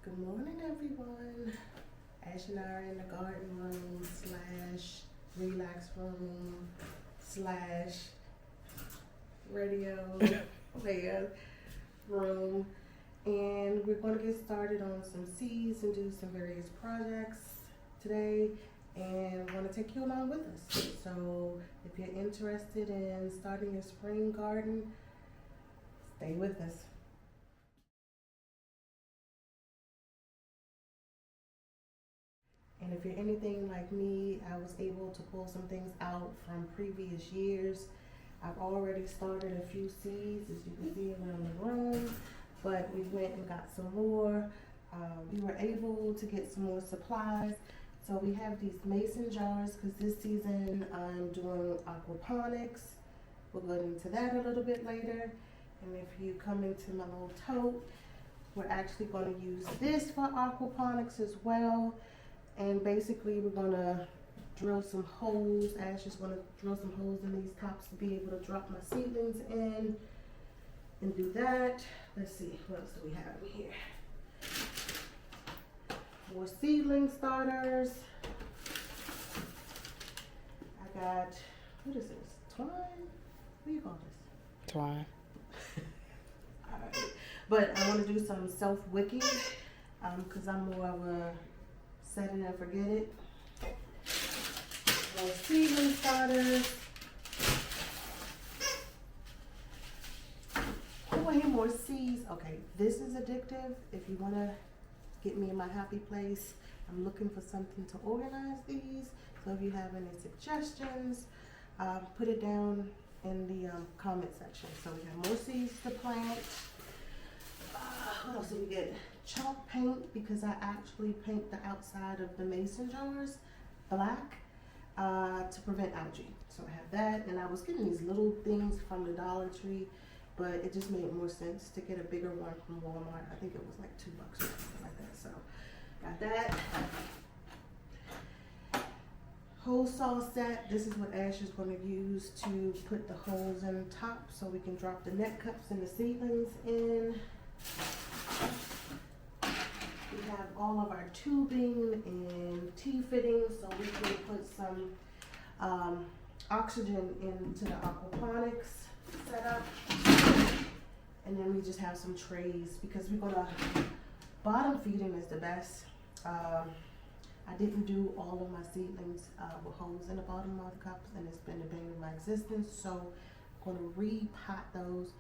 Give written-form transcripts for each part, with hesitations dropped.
Good morning, everyone. Ash and I are in the garden room slash relax room slash radio player room, and we're going to get started on some seeds and do some various projects today, and want to take you along with us. So if you're interested in starting your spring garden, stay with us. And if you're anything like me, I was able to pull some things out from previous years. I've already started a few seeds, as you can see around the room, but we went and got some more. We were able to get some more supplies. So we have these mason jars, because this season I'm doing aquaponics. We'll go into that a little bit later. And if you come into my little tote, we're actually going to use this for aquaponics as well. And basically we're gonna drill some holes. Ash is gonna drill some holes in these tops to be able to drop my seedlings in and do that. Let's see, what else do we have in here? More seedling starters. I got, what is this, twine? What do you call this? Twine. Alright, but I wanna do some self-wicking, cause I'm more of a set it and forget it. More seedling starters. Oh, I hear more seeds. Okay, this is addictive. If you want to get me in my happy place, I'm looking for something to organize these. So if you have any suggestions, put it down in the comment section. So we have more seeds to plant. What else did we get? Chalk paint, because I actually paint the outside of the mason jars black to prevent algae. So I have that, and I was getting these little things from the Dollar Tree, but it just made more sense to get a bigger one from Walmart. I think it was like $2 or something like that. So got that. Hole saw set. This is what Ash is going to use to put the holes in top so we can drop the net cups and the seedlings in. We have all of our tubing and T-fittings, so we can put some oxygen into the aquaponics setup. And then we just have some trays, because we're gonna, bottom feeding is the best. I didn't do all of my seedlings with holes in the bottom of the cups, and it's been the bane of my existence, so I'm gonna re-pot those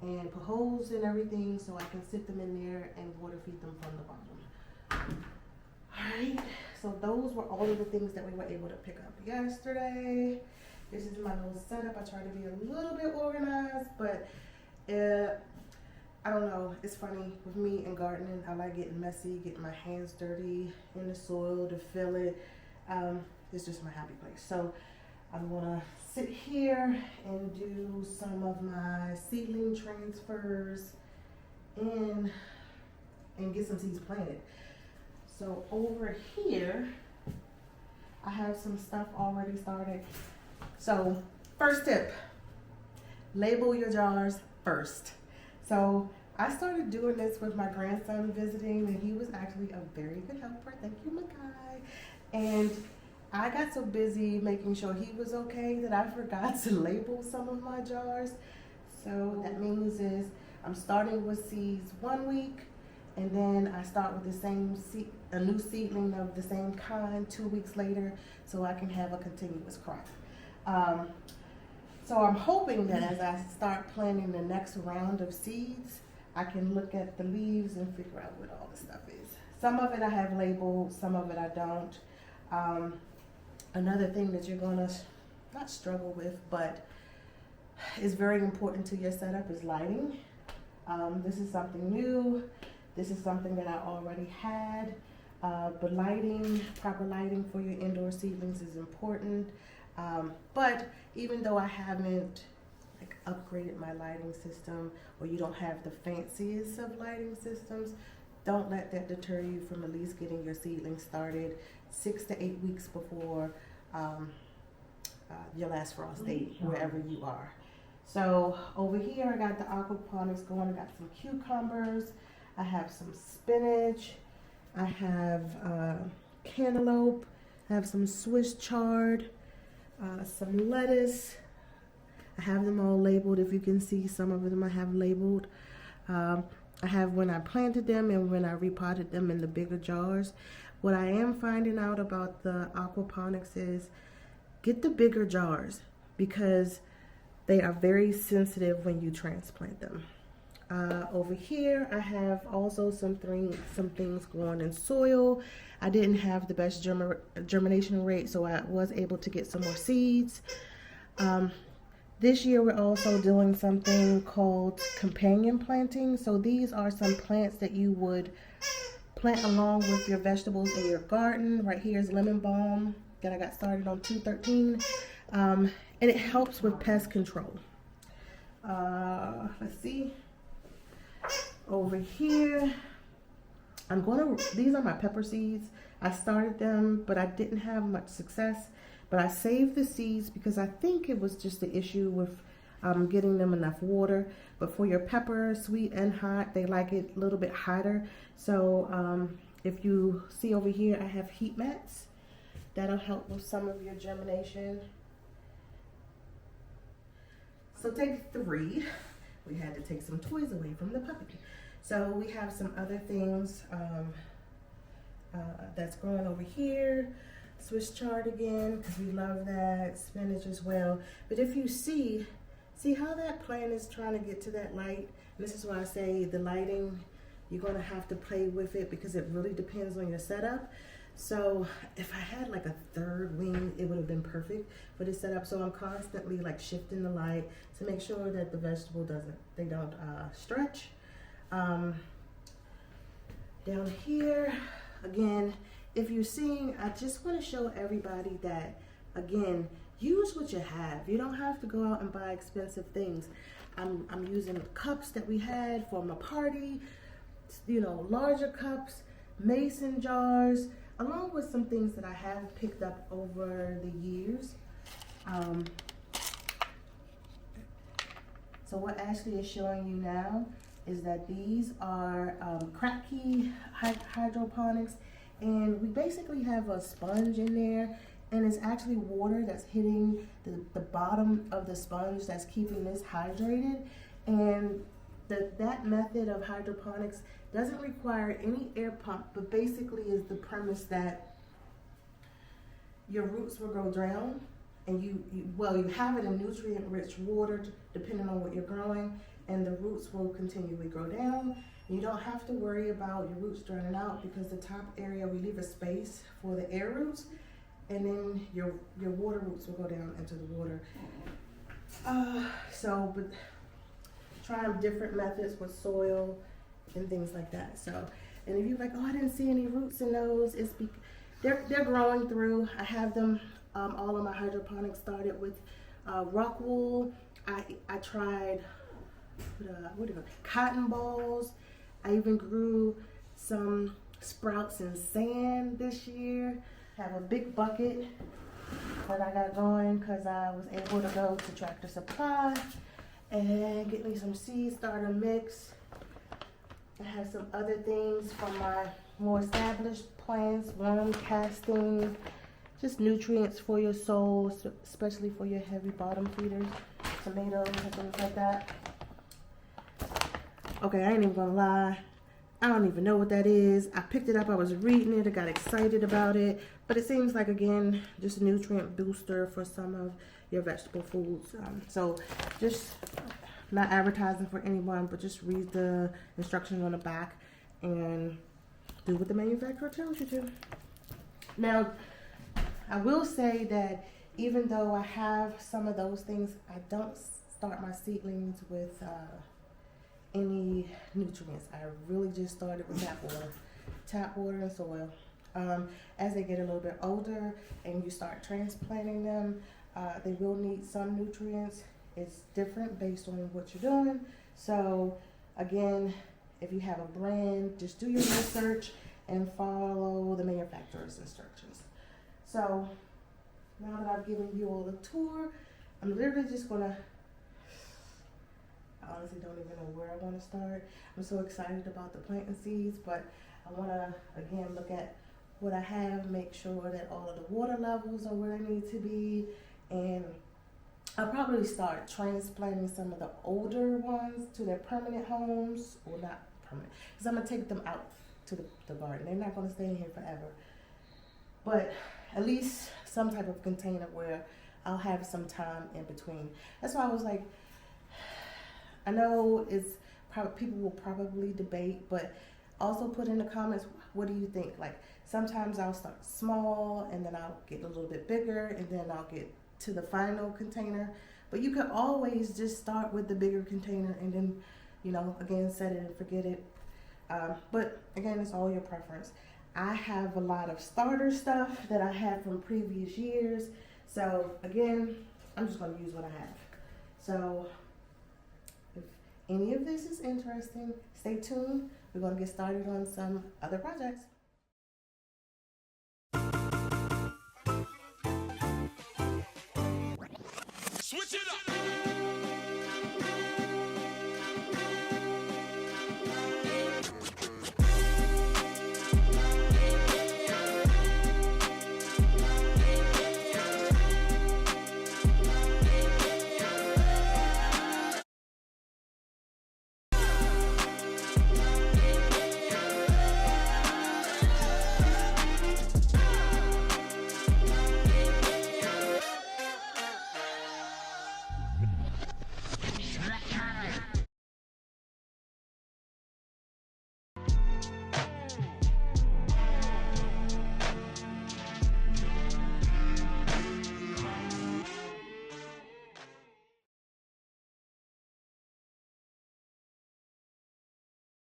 and put holes in everything so I can sit them in there and water feed them from the bottom. Alright, so those were all of the things that we were able to pick up yesterday. This is my little setup. I try to be a little bit organized, but I don't know, it's funny with me and gardening. I like getting messy, getting my hands dirty in the soil to feel it. It's just my happy place. So I'm gonna sit here and do some of my seedling transfers in and get some seeds planted. So over here, I have some stuff already started. So first tip, label your jars first. So I started doing this with my grandson visiting, and he was actually a very good helper. Thank you, Makai. And I got so busy making sure he was okay that I forgot to label some of my jars. So what that means is I'm starting with seeds 1 week, and then I start with the same seed, a new seedling of the same kind 2 weeks later, so I can have a continuous crop. So I'm hoping that as I start planting the next round of seeds, I can look at the leaves and figure out what all the stuff is. Some of it I have labeled, some of it I don't. Another thing that you're gonna not struggle with, but is very important to your setup is lighting. This is something new. This is something that I already had, but lighting, proper lighting for your indoor seedlings is important. But even though I haven't upgraded my lighting system, or you don't have the fanciest of lighting systems, don't let that deter you from at least getting your seedlings started 6 to 8 weeks before your last frost date, wherever you are. So over here I got the aquaponics going. I got some cucumbers, I have some spinach, I have cantaloupe, I have some Swiss chard, some lettuce. I have them all labeled. If you can see, some of them I have labeled. I have when I planted them and when I repotted them in the bigger jars. What I am finding out about the aquaponics is get the bigger jars because they are very sensitive when you transplant them. Over here, I have also some things growing in soil. I didn't have the best germination rate, so I was able to get some more seeds. This year, we're also doing something called companion planting. So these are some plants that you would plant along with your vegetables in your garden. Right here is lemon balm that I got started on 213, and it helps with pest control. Let's see. Over here, these are my pepper seeds. I started them, but I didn't have much success. But I saved the seeds because I think it was just the issue with getting them enough water. But for your pepper, sweet and hot, they like it a little bit hotter. So if you see over here, I have heat mats. That'll help with some of your germination. So take 3. We had to take some toys away from the puppy. So we have some other things that's growing over here. Swiss chard again, because we love that. Spinach as well. But if you see how that plant is trying to get to that light? This is why I say the lighting, you're going to have to play with it because it really depends on your setup. So if I had like a third wing, it would have been perfect for this setup. So I'm constantly like shifting the light to make sure that the vegetable don't stretch. Down here, again, if you're seeing, I just want to show everybody that, again, use what you have. You don't have to go out and buy expensive things. I'm using cups that we had for my party, you know, larger cups, mason jars, along with some things that I have picked up over the years. So what Ashley is showing you now is that these are Kratky hydroponics, and we basically have a sponge in there, and it's actually water that's hitting the bottom of the sponge that's keeping this hydrated. And that method of hydroponics doesn't require any air pump, but basically is the premise that your roots will grow down, and you have it in nutrient-rich water depending on what you're growing, and the roots will continually grow down. You don't have to worry about your roots draining out because the top area, we leave a space for the air roots, and then your water roots will go down into the water. But trying different methods with soil and things like that. So, and if you're like, oh, I didn't see any roots in those, they're growing through. I have them, all of my hydroponics started with rock wool. I tried cotton balls. I even grew some sprouts in sand this year. Have a big bucket that I got going because I was able to go to Tractor Supply and get me some seed starter mix. I have some other things from my more established plants, worm casting, just nutrients for your soul, especially for your heavy bottom feeders, tomatoes and things like that. Okay, I ain't even gonna lie. I don't even know what that is. I picked it up, I was reading it, I got excited about it, but it seems like, again, just a nutrient booster for some of your vegetable foods. So just not advertising for anyone, but just read the instructions on the back and do what the manufacturer tells you to. Now, I will say that even though I have some of those things, I don't start my seedlings with any nutrients. I really just started with tap water and soil. As they get a little bit older and you start transplanting them, they will need some nutrients. It's different based on what you're doing. So again, if you have a brand, just do your research and follow the manufacturer's instructions. So now that I've given you all the tour, I'm literally just gonna, I honestly don't even know where I want to start. I'm so excited about the planting seeds, but I want to, again, look at what I have, make sure that all of the water levels are where they need to be, and I'll probably start transplanting some of the older ones to their permanent homes, well, not permanent, because I'm going to take them out to the garden. They're not going to stay in here forever. But at least some type of container where I'll have some time in between. That's why I was like, I know it's people will probably debate, but also put in the comments, what do you think? Like, sometimes I'll start small and then I'll get a little bit bigger and then I'll get to the final container. But you can always just start with the bigger container and then, you know, again, set it and forget it. But again, it's all your preference. I have a lot of starter stuff that I have from previous years. So again, I'm just going to use what I have. So if any of this is interesting, stay tuned. We're going to get started on some other projects. Switch it up.